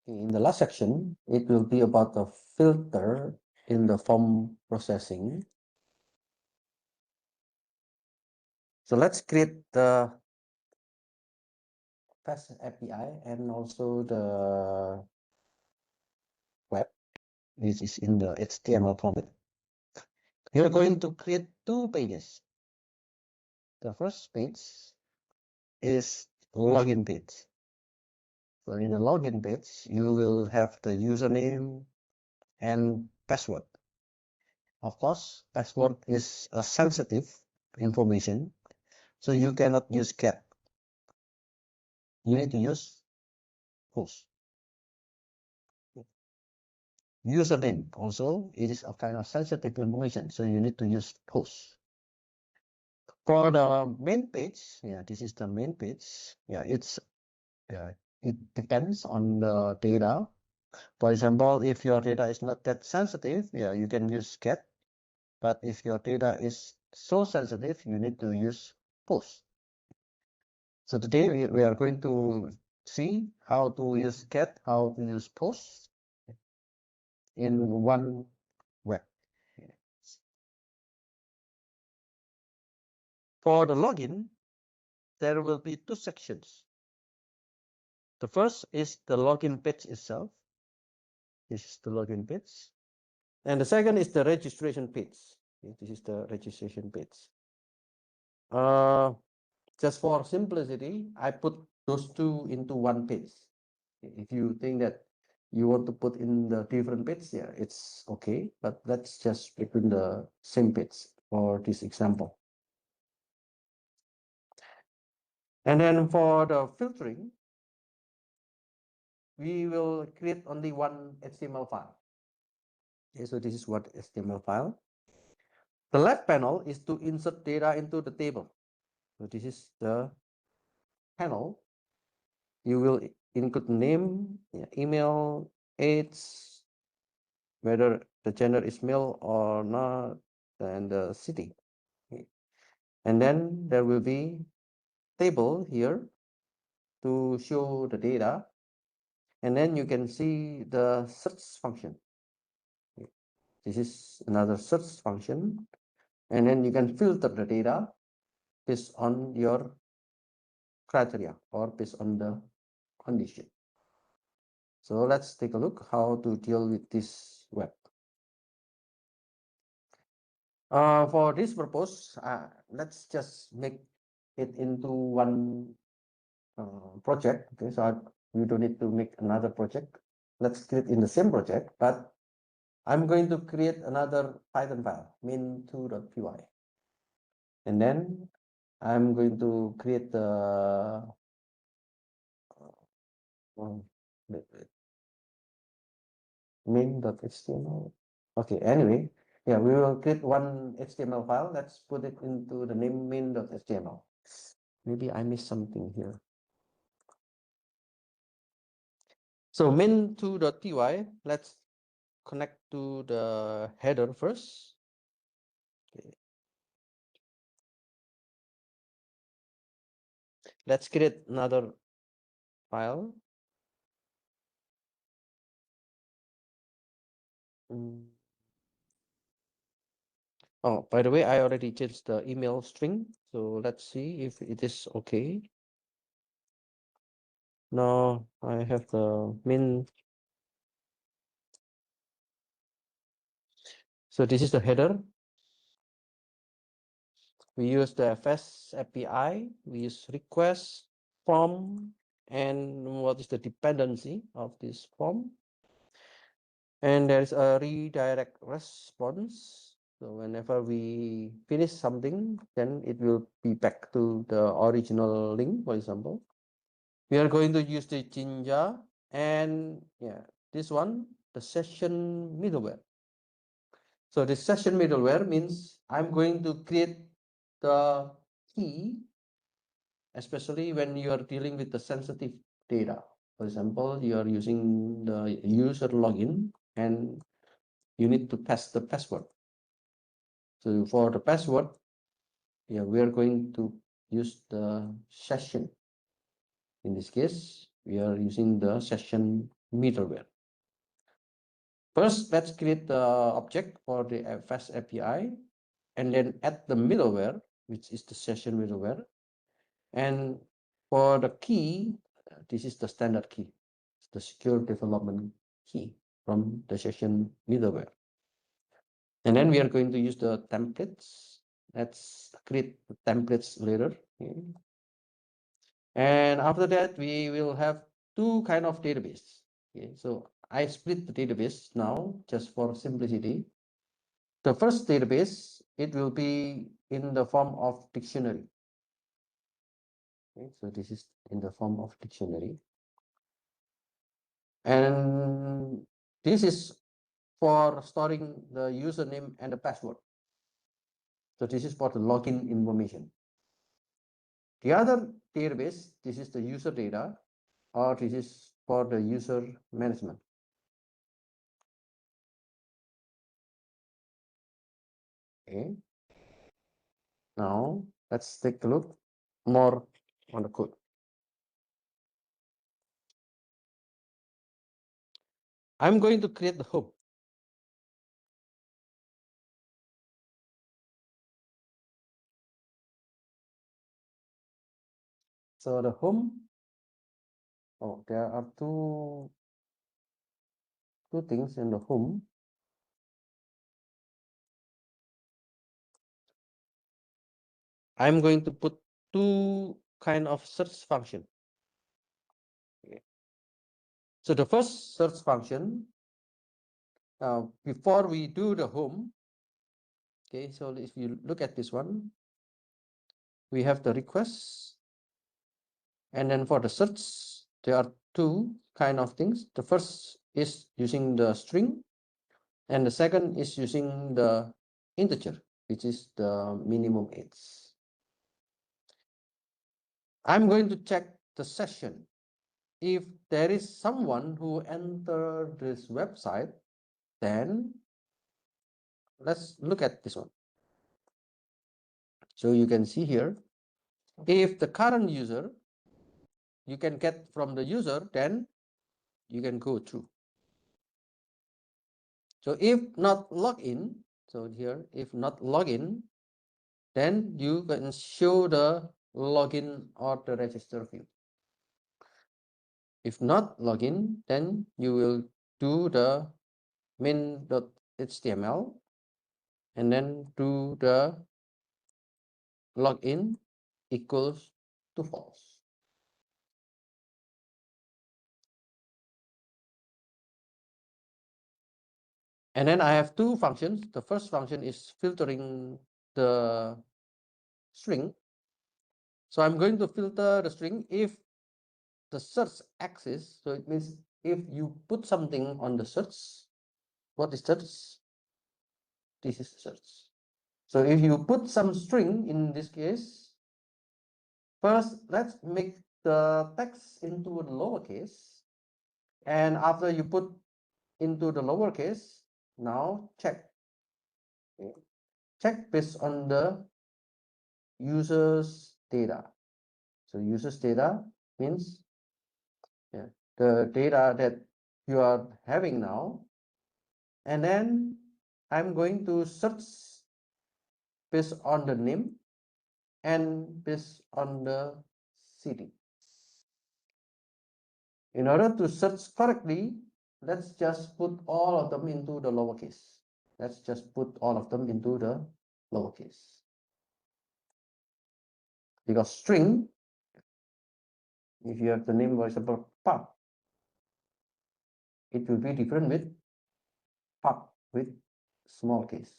In the last section, it will be about the filter in the form processing. So let's create the FAST API and also the web. This is in the HTML format. You're going to create two pages. The first page is login page. So in the login page, you will have the username and password. Of course, password is a sensitive information, so you cannot use get. You need to use host. Username also, it is a kind of sensitive information, so you need to use host. For the main page, this is the main page. It depends on the data. For example, if your data is not that sensitive, you can use get. But if your data is so sensitive, you need to use post. So today we are going to see how to use get, how to use post in one web. For the login, there will be two sections. The first is the login page itself. This is the login page. And the second is the registration page. This is the registration page. Just for simplicity, I put those two into one page. If you think that you want to put in the different page, it's okay. But let's just put in the same page for this example. And then for the filtering, we will create only one HTML file. Okay, so this is what HTML file. The left panel is to insert data into the table. So this is the panel. You will include name, email, age, whether the gender is male or not, and the city. Okay. And then there will be table here to show the data. And then you can see the search function. Okay. This is another search function. And then you can filter the data based on your criteria or based on the condition. So let's take a look how to deal with this web. For this purpose, let's just make it into one project. Okay, so we don't need to make another project. Let's create in the same project, but I'm going to create another Python file, min2.py. And then I'm going to create the main.html. Okay, anyway, we will create one HTML file. Let's put it into the name main.html. Maybe I missed something here. So min2.py, let's connect to the header first. Okay. Let's create another file. Oh, by the way, I already changed the email string. So let's see if it is okay. Now I have the min. So this is the header. We use the FS API. We use request, form, and what is the dependency of this form. And there is a redirect response. So whenever we finish something, then it will be back to the original link, for example. We are going to use the Jinja and this one, the session middleware. So the session middleware means I'm going to create the key, especially when you are dealing with the sensitive data. For example, you are using the user login and you need to pass the password. So for the password, we are going to use the session. In this case, we are using the session middleware. First, let's create the object for the FAST API and then add the middleware, which is the session middleware. And for the key, this is the standard key, the secure development key from the session middleware. And then we are going to use the templates. Let's create the templates later. Okay. And after that, we will have two kind of database. Okay, so I split the database now just for simplicity. The first database, it will be in the form of dictionary. Okay, so this is in the form of dictionary. And this is for storing the username and the password. So this is for the login information. The other database, this is the user data, or this is for the user management. Okay. Now let's take a look more on the code. I'm going to create the home. So the home, there are two things in the home. I'm going to put two kind of search function. Okay. So the first search function, before we do the home, okay, so if you look at this one, we have the request, and then for the search, there are two kind of things. The first is using the string, and the second is using the integer, which is the minimum age. I'm going to check the session. If there is someone who entered this website, then let's look at this one. So you can see here, if the current user you can get from the user, then you can go through. So if not login, so here, if not login, then you can show the login or the register field. If not login, then you will do the main.html and then do the login equals to false. And then I have two functions. The first function is filtering the string. So I'm going to filter the string if the search axis. So it means if you put something on the search, what is search? This is search. So if you put some string in this case, first let's make the text into the lowercase. And after you put into the lowercase, now check. Okay. Check based on the user's data. So user's data means the data that you are having now. And then I'm going to search based on the name and based on the city. In order to search correctly, let's just put all of them into the lowercase. Let's just put all of them into the lowercase. Because string, if you have the name, for example, pub, it will be different with pub with small case.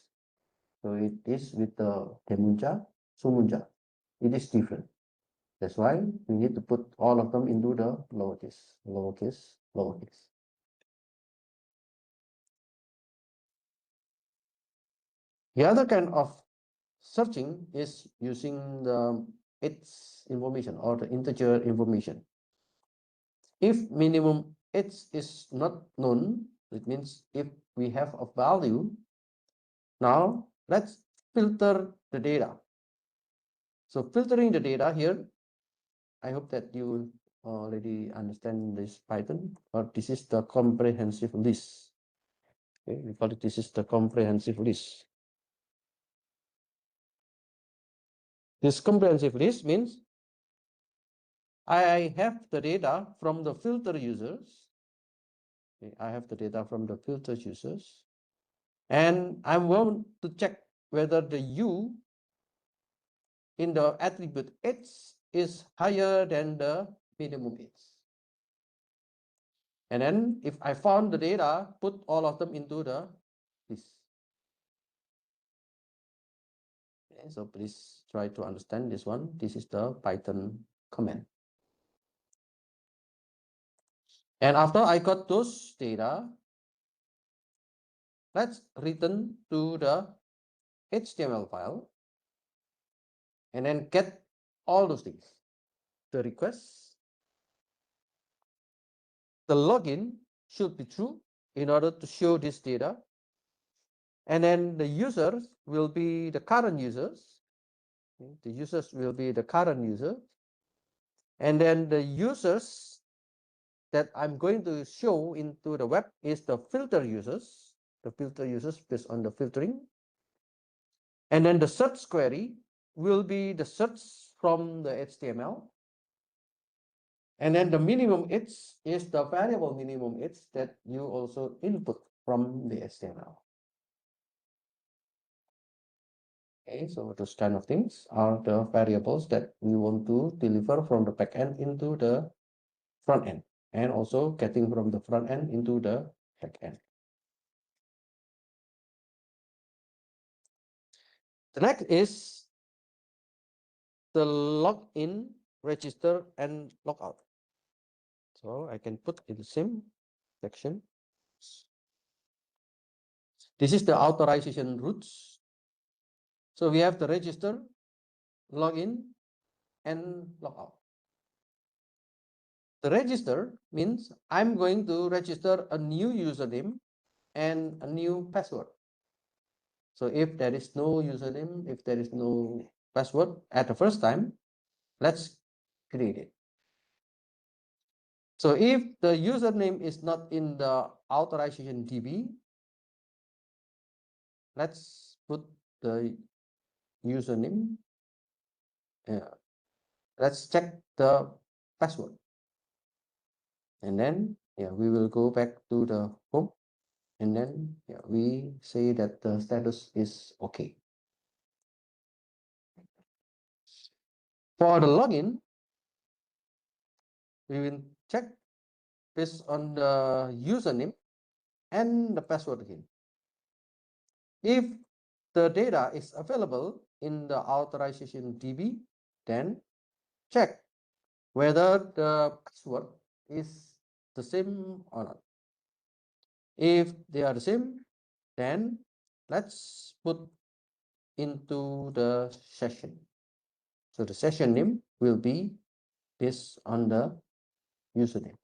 So it is with the Temunja, Sumunja. It is different. That's why we need to put all of them into the lowercase, lowercase, lowercase. The other kind of searching is using the its information or the integer information. If minimum age is not known, it means if we have a value, now let's filter the data. So filtering the data here, I hope that you already understand this Python, but this is the comprehensive list. Okay, we call it, this is the comprehensive list. This comprehensive list means I have the data from the filter users. Okay, I have the data from the filter users, and I want to check whether the U in the attribute X is higher than the minimum X. And then if I found the data, put all of them into the list. Okay, so please try to understand this one. This is the Python command. And after I got those data, let's return to the HTML file and then get all those things. The request, the login should be true in order to show this data. And then the users will be the current users. The users will be the current user. And then the users that I'm going to show into the web is the filter users based on the filtering. And then the search query will be the search from the HTML. And then the minimum is the variable minimum that you also input from the HTML. Okay, so those kind of things are the variables that we want to deliver from the backend into the front end, and also getting from the front end into the back end. The next is the login, register, and logout. So I can put in the same section. This is the authorization routes. So we have the register, login, and logout. The register means I'm going to register a new username and a new password. So if there is no username, if there is no password at the first time, let's create it. So if the username is not in the authorization DB, let's put the username. Let's check the password. And then we will go back to the home. And then we say that the status is okay. For the login, we will check based on the username and the password again. If the data is available in the authorization DB, then check whether the password is the same or not. If they are the same, then let's put into the session. So the session name will be this on the username.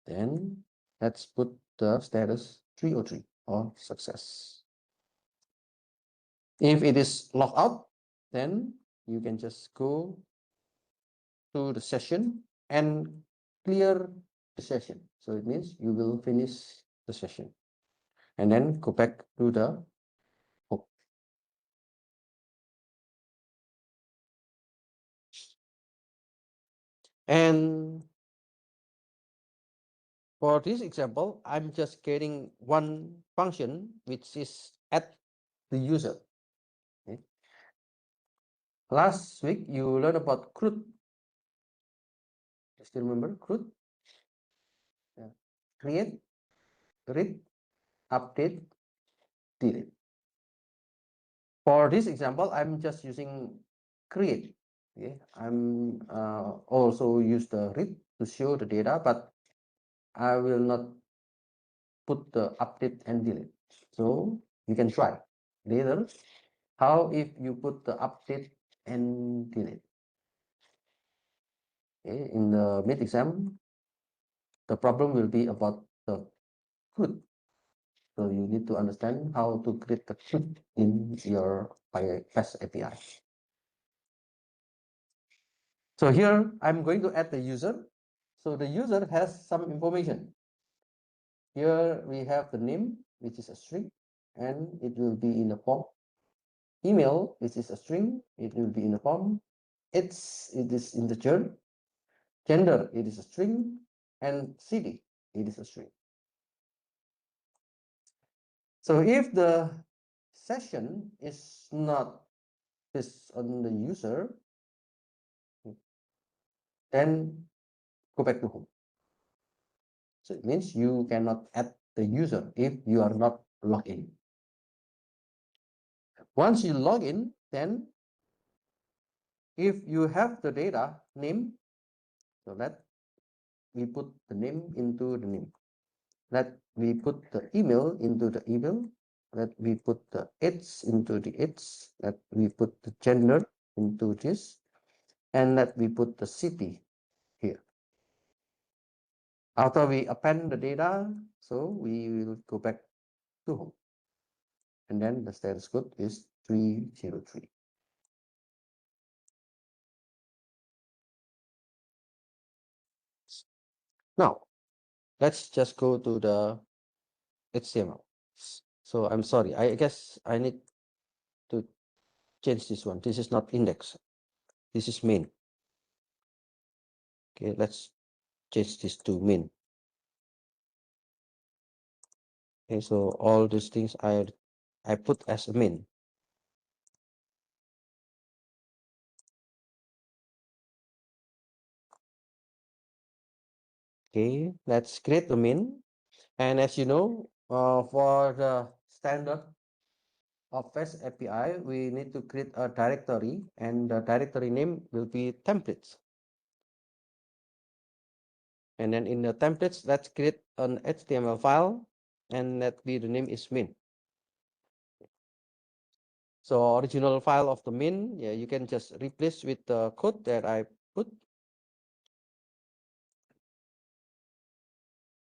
Then let's put the status 303 or success. If it is logged out, then you can just go to the session and clear the session. So it means you will finish the session and then go back to the home. And for this example, I'm just getting one function, which is add the user. Okay. Last week, you learned about CRUD. You still remember CRUD? Yeah. Create, read, update, delete. For this example, I'm just using create. Okay. I'm also use the read to show the data, but I will not put the update and delete. So you can try later how if you put the update and delete. Okay. In the mid exam, the problem will be about the CRUD. So you need to understand how to create the CRUD in your PyFast API. So here I'm going to add the user. So the user has some information. Here we have the name, which is a string, and it will be in the form. Email, which is a string, it will be in the form. It is integer. Gender, it is a string, and city, it is a string. So if the session is not based on the user, then go back to home. So it means you cannot add the user if you are not logged in. Once you log in, then if you have the data name, so let we put the name into the name. Let we put the email into the email. Let we put the age into the age. Let we put the gender into this. And let we put the city here. After we append the data, so we will go back to home. And then the status code is 303. Now, let's just go to the HTML. So I'm sorry, I guess I need to change this one. This is not index. This is main. Okay, let's change this to main. Okay, so all these things I put as a main. Okay, let's create the main. And as you know, for the standard of REST API, we need to create a directory, and the directory name will be templates. And then in the templates, let's create an HTML file, and let be the name is main. So original file of the main, yeah, you can just replace with the code that I put.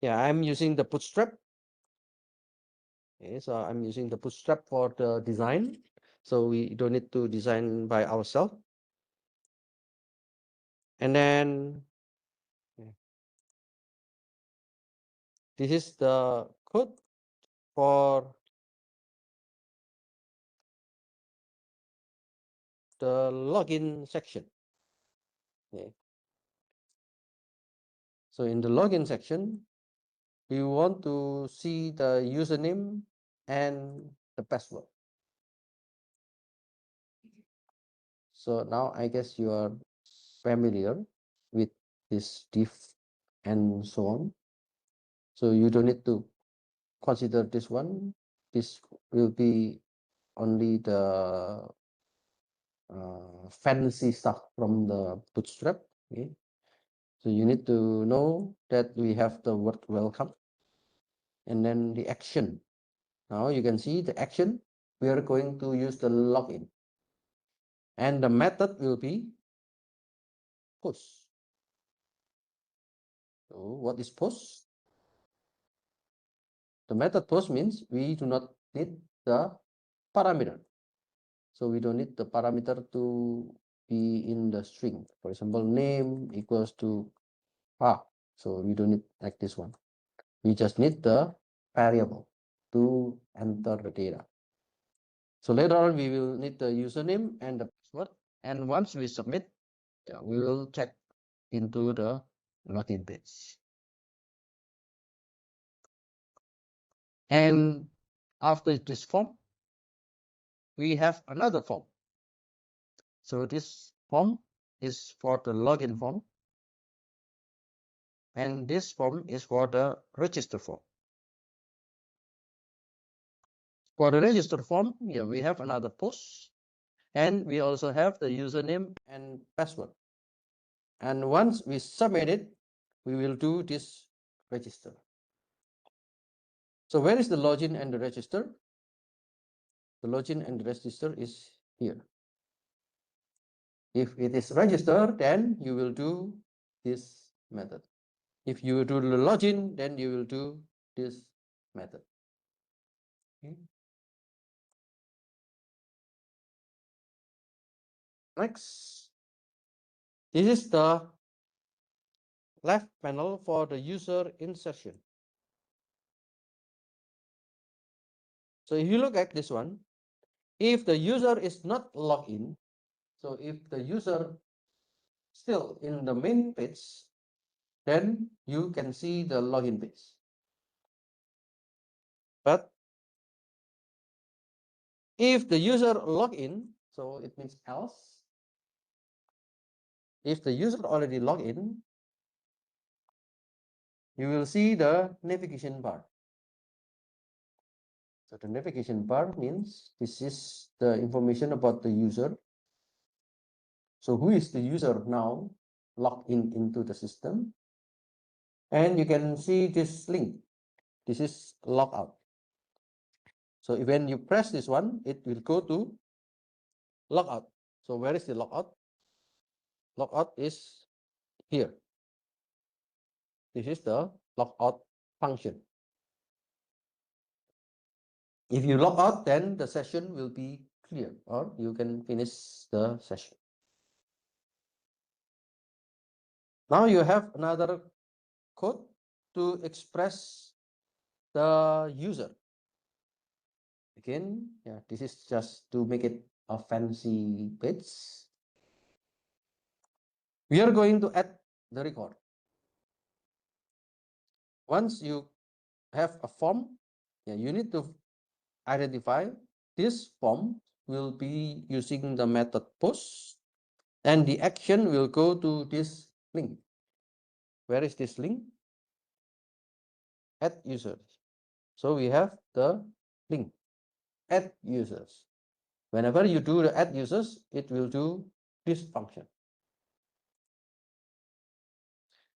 Yeah, I'm using the Bootstrap. Okay, so I'm using the Bootstrap for the design. So we don't need to design by ourselves. And then this is the code for the login section. Okay. So in the login section, we want to see the username and the password. So now I guess you are familiar with this div and so on. So you don't need to consider this one. This will be only the fancy stuff from the Bootstrap. Okay. So you need to know that we have the word welcome and then the action. Now you can see the action. We are going to use the login, and the method will be post. So what is post? The method post means we do not need the parameter. So we don't need the parameter to be in the string. For example, name equals to so we don't need like this one. We just need the variable to enter the data. So later on, we will need the username and the password. And once we submit, we will check into the login page. And after this form, we have another form. So this form is for the login form. And this form is for the register form. For the register form, we have another post. And we also have the username and password. And once we submit it, we will do this register. So where is the login and the register? The login and the register is here. If it is registered, then you will do this method. If you do the login, then you will do this method. Okay. Next, This is the left panel for the user insertion. So if you look at this one, if the user is not logged in, so if the user still in the main page, then you can see the login page. But if the user log in, so it means else. If the user already logged in, you will see the navigation bar. So the navigation bar means this is the information about the user. So who is the user now logged in into the system? And you can see this link. This is logout. So when you press this one, it will go to logout. So where is the logout? Logout is here. This is the logout function. If you log out, then the session will be clear, or you can finish the session. Now you have another code to express the user. Again, yeah, this is just to make it a fancy page. We are going to add the record. Once you have a form, yeah, you need to identify this form will be using the method post, and the action will go to this link. Where is this link? Add users. So we have the link, add users. Whenever you do the add users, it will do this function.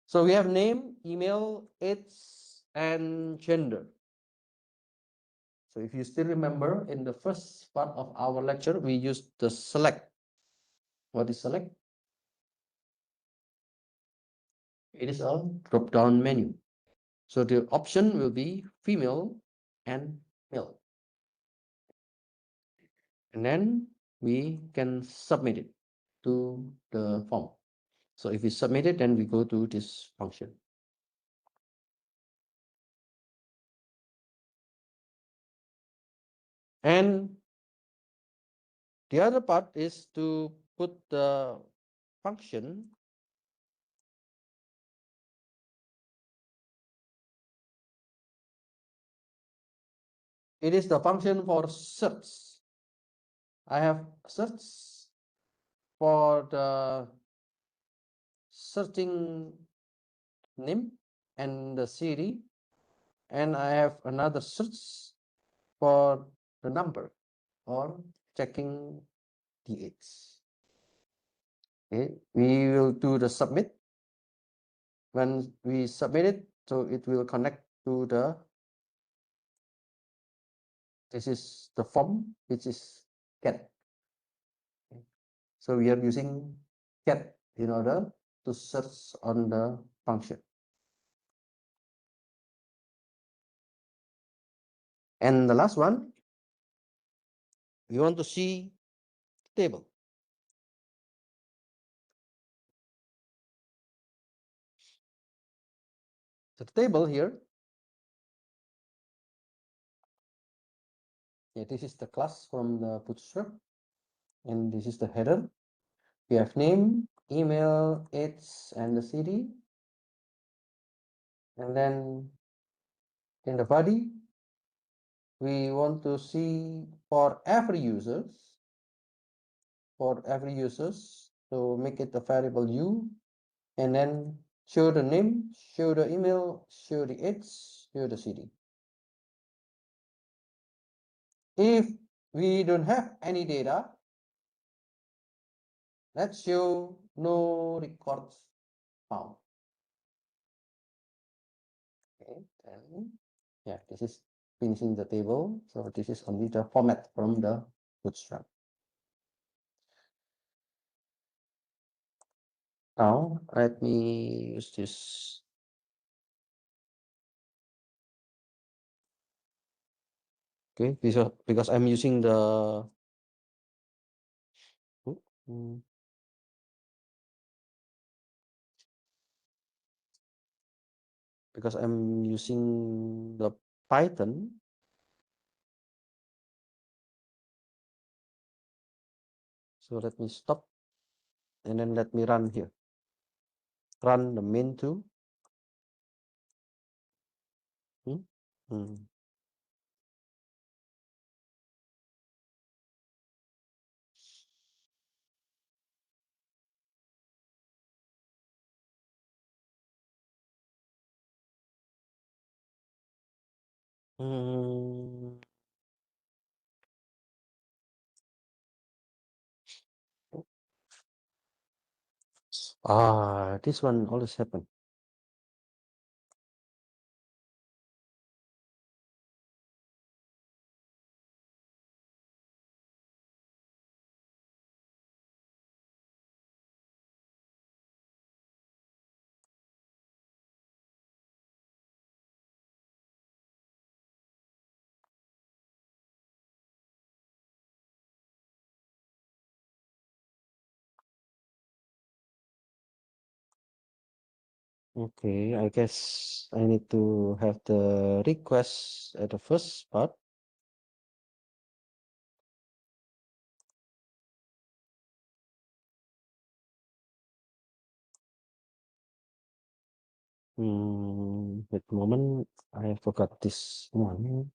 So we have name, email, age, and gender. So if you still remember, in the first part of our lecture, we used the select. What is select? It is a drop-down menu. So the option will be female and male. And then we can submit it to the form. So if we submit it, then we go to this function. And the other part is to put the function. It is the function for search. I have search for the searching name and the city, and I have another search for the number or checking the age. Okay, we will do the submit. When we submit it, so it will connect to the, this is the form, which is get. Okay. So we are using get in order to search on the function. And the last one, we want to see the table. So the table here, yeah, this is the class from the Bootstrap, and this is the header. We have name, email, age, and the city. And then in the body, we want to see for every users, so make it a variable u, and then show the name, show the email, show the age, show the city. If we don't have any data, let's show no records found. Okay, then yeah, this is finishing the table. So this is only the format from the Bootstrap. Now let me use this. Okay, because I'm using the because I'm using the Python. So let me stop and then let me run here. Run the main2. Hmm? Hmm. Hmm. This one always happen. Okay, I guess I need to have the request at the first part. Wait a moment, I forgot this one.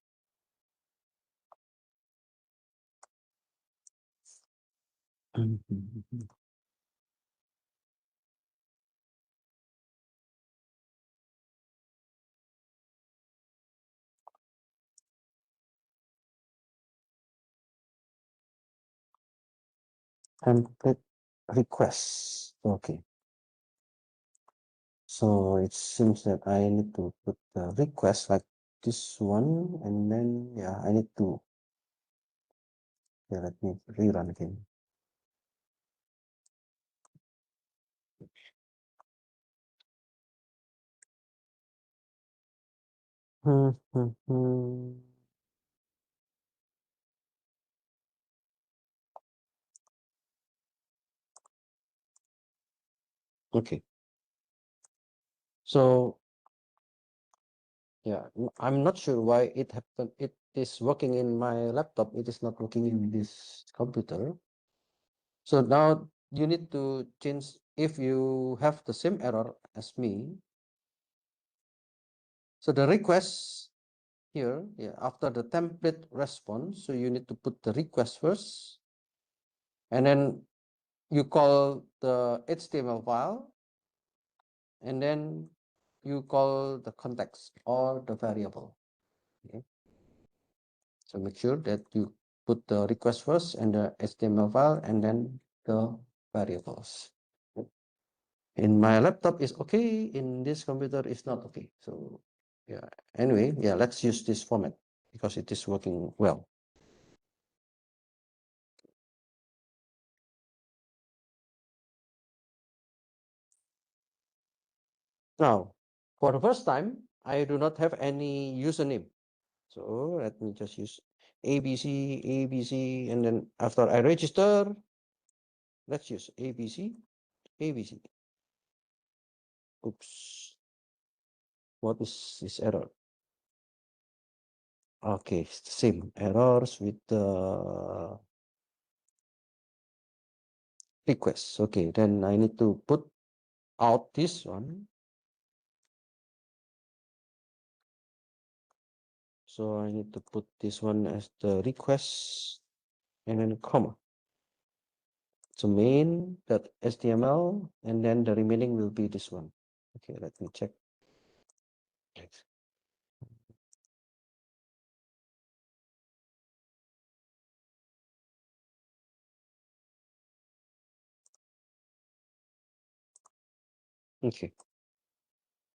Template request. Okay. So it seems that I need to put the request like this one, and then yeah, I need to, yeah, let me rerun again. Okay. So yeah, I'm not sure why it happened. It is working in my laptop. It is not working in this computer. So now you need to change if you have the same error as me. So the request here, yeah, after the template response, so you need to put the request first, and then you call the HTML file, and then you call the context or the variable. Okay. So make sure that you put the request first and the HTML file and then the variables. In my laptop is okay, in this computer is not okay. So yeah, anyway, yeah, let's use this format because it is working well. Now, for the first time, I do not have any username. So let me just use ABC, ABC, and then after I register, let's use ABC, ABC. Oops, what is this error? Okay, it's the same errors with the request. Okay, then I need to put out this one. So I need to put this one as the request and then comma. So main.html and then the remaining will be this one. Okay, let me check. Okay.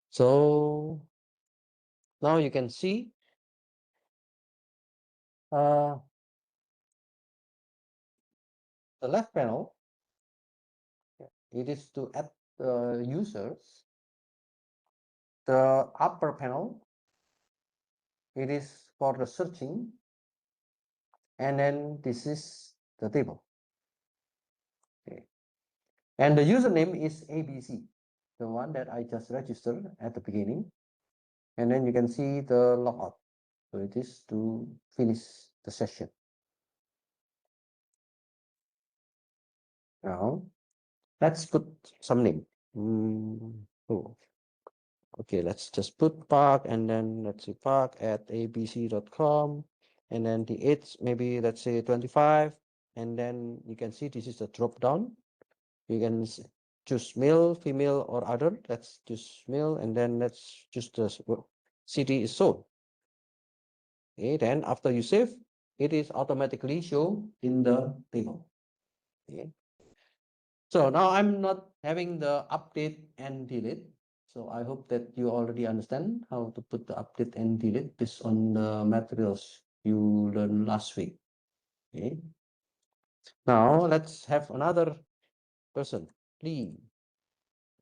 So now you can see the left panel, it is to add users. The upper panel, it is for the searching. And then this is the table. Okay. And the username is ABC, the one that I just registered at the beginning. and then you can see the logout. So it is to finish the session. Now let's put some name. Oh, okay, let's just put park, and then let's say park at abc.com, and then the age maybe let's say 25, and then you can see this is a drop down. You can choose male, female, or other. Let's choose male, and then let's choose the city is Seoul. Okay, then after you save, it is automatically shown in the table. Okay. So now I'm not having the update and delete. So I hope that you already understand how to put the update and delete based on the materials you learned last week. Okay. Now let's have another person, Lee.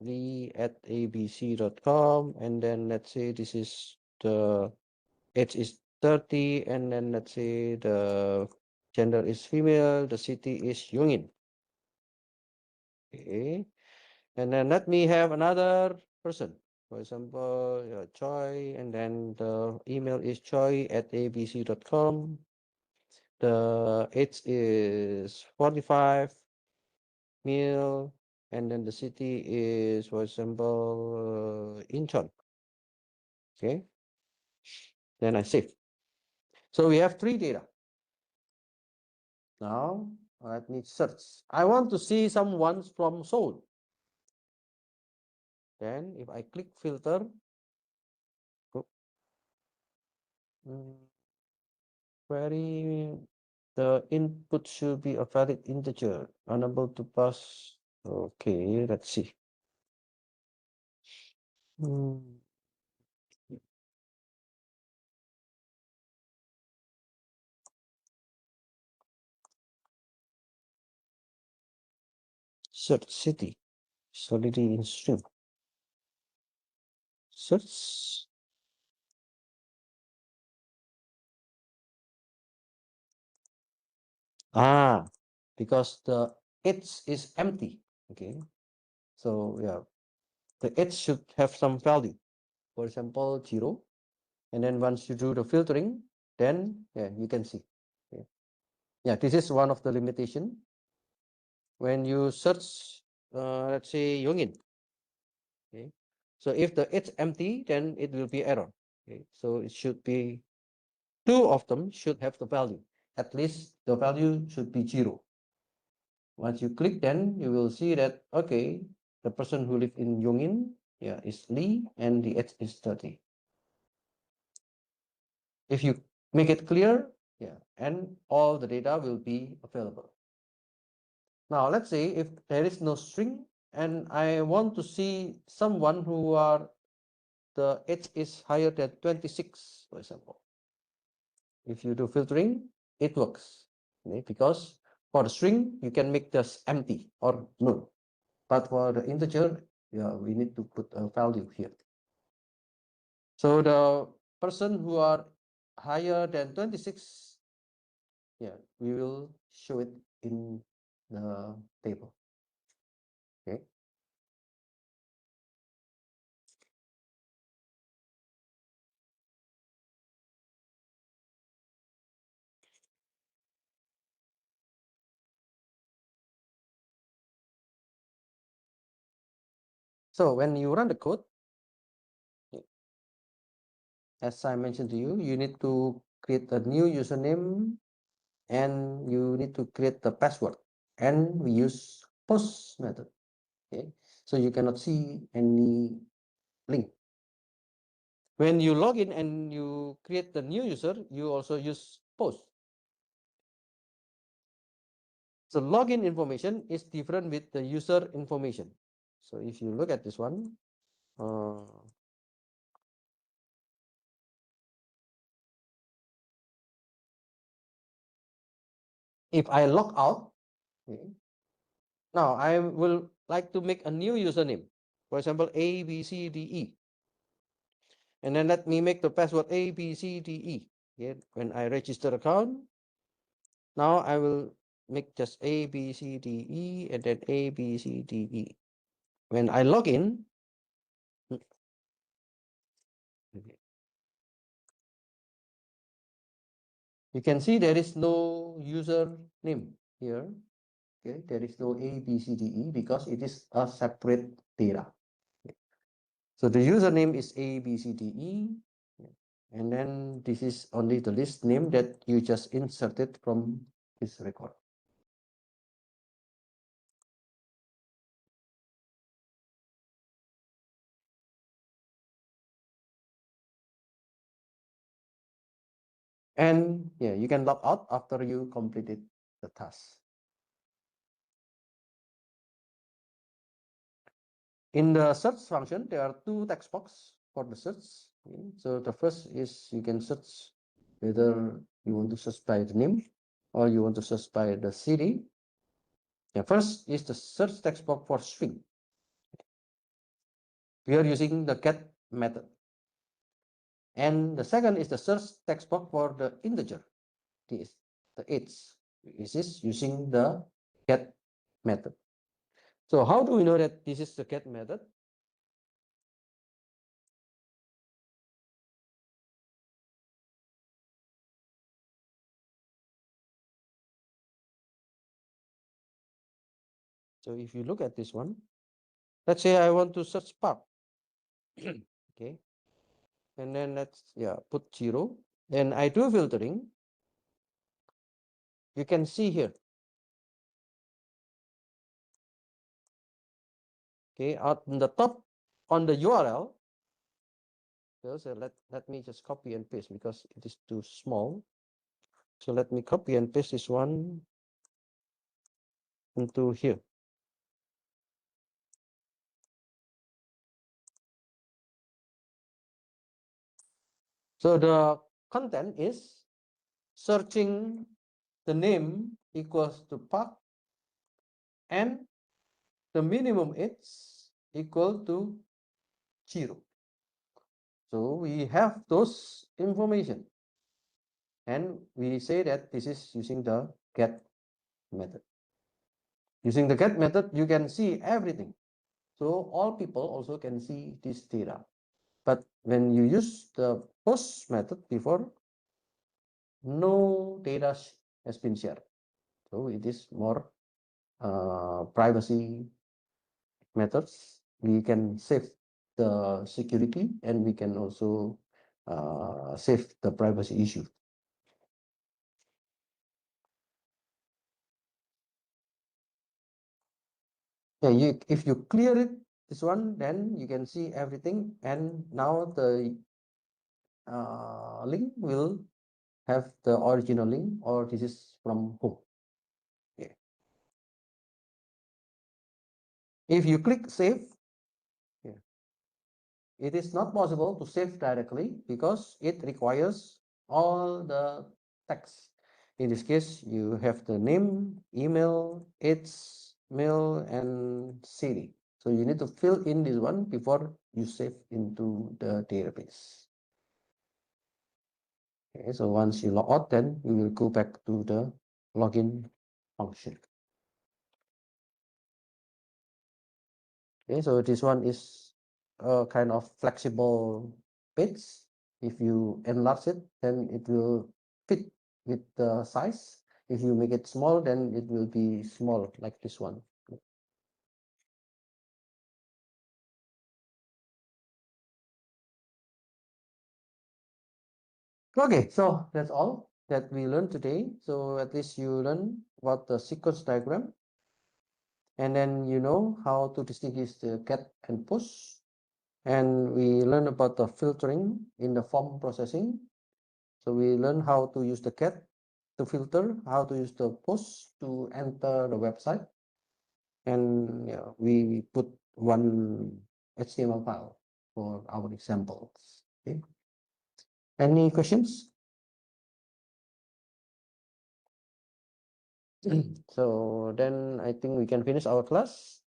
Lee at abc.com, and then let's say this is the age is 30, and then let's say the gender is female, the city is Yungin. Okay, and then let me have another person. For example, Choi, and then the email is choi at abc.com. The age is 45, male, and then the city is, for example, Incheon. Okay, then I save. So we have 3 data. Now let me search. I want to see some ones from Seoul. Then if I click filter, query, the input should be a valid integer, unable to pass. Okay, let's see. Search city, solidity in stream. Search. Because the edge is empty. Okay, so yeah, the edge should have some value. For example, 0. And then once you do the filtering, then yeah, you can see. Okay. Yeah, this is one of the limitation. When you search, let's say Yongin. Okay. So if the it's empty, then it will be error. Okay. So it should be 2 of them should have the value. At least the value should be 0. Once you click, then you will see that okay, the person who live in Yongin, yeah, is Lee, and the age is 30. If you make it clear, yeah, and all the data will be available. Now let's say if there is no string and I want to see someone who are the age is higher than 26, for example. If you do filtering, it works. Okay? Because for the string, you can make this empty or null. But for the integer, yeah, we need to put a value here. So the person who are higher than 26, yeah, we will show it in the table. Okay. So when you run the code, as I mentioned to you, you need to create a new username and you need to create the password. And we use post method. Okay. So you cannot see any link. When you log in and you create the new user, you also use post. So login information is different with the user information. So if you look at this one, if I log out, okay, now I will like to make a new username. For example, ABCDE. And then let me make the password ABCDE. Okay, when I register account, now I will make just ABCDE and then ABCDE. When I log in, You can see there is no user name here. Okay, there is no A, B, C, D, E because it is a separate data. So the username is A, B, C, D, E. And then this is only the list name that you just inserted from this record. And yeah, you can log out after you completed the task. In the search function, there are two text boxes for the search. Okay. So the first is you can search whether you want to search by the name or you want to search by the city. Yeah, first is the search text box for string. We are using the get method. And the second is the search text box for the integer. This the age. This is using the get method. So how do we know that this is the get method? So if you look at this one, let's say I want to search park. Okay. And then let's put 0. Then I do filtering. You can see here. Okay, on the top on the URL. So let me just copy and paste because it is too small. So let me copy and paste this one into here. So the content is searching the name equals to park and the minimum is equal to 0. So we have those information and we say that this is using the get method. Using the get method, you can see everything. So all people also can see this data. But when you use the post method before, no data has been shared. So it is more privacy methods. We can save the security and we can also save the privacy issue. Yeah, if you clear it, this one, then you can see everything. And now the link will have the original link, or this is from home. Yeah. If you click save, yeah, it is not possible to save directly because it requires all the text. In this case, you have the name, email, age, mail, and city. So you need to fill in this one before you save into the database. Okay, so once you log out, then we will go back to the login function. Okay, so this one is a kind of flexible page. If you enlarge it, then it will fit with the size. If you make it small, then it will be small like this one. Okay, so that's all that we learned today. So at least you learn what the sequence diagram, and then you know how to distinguish the get and push. And we learn about the filtering in the form processing. So we learn how to use the get to filter, how to use the push to enter the website, and we put one HTML file for our examples. Okay. Any questions? So then I think we can finish our class.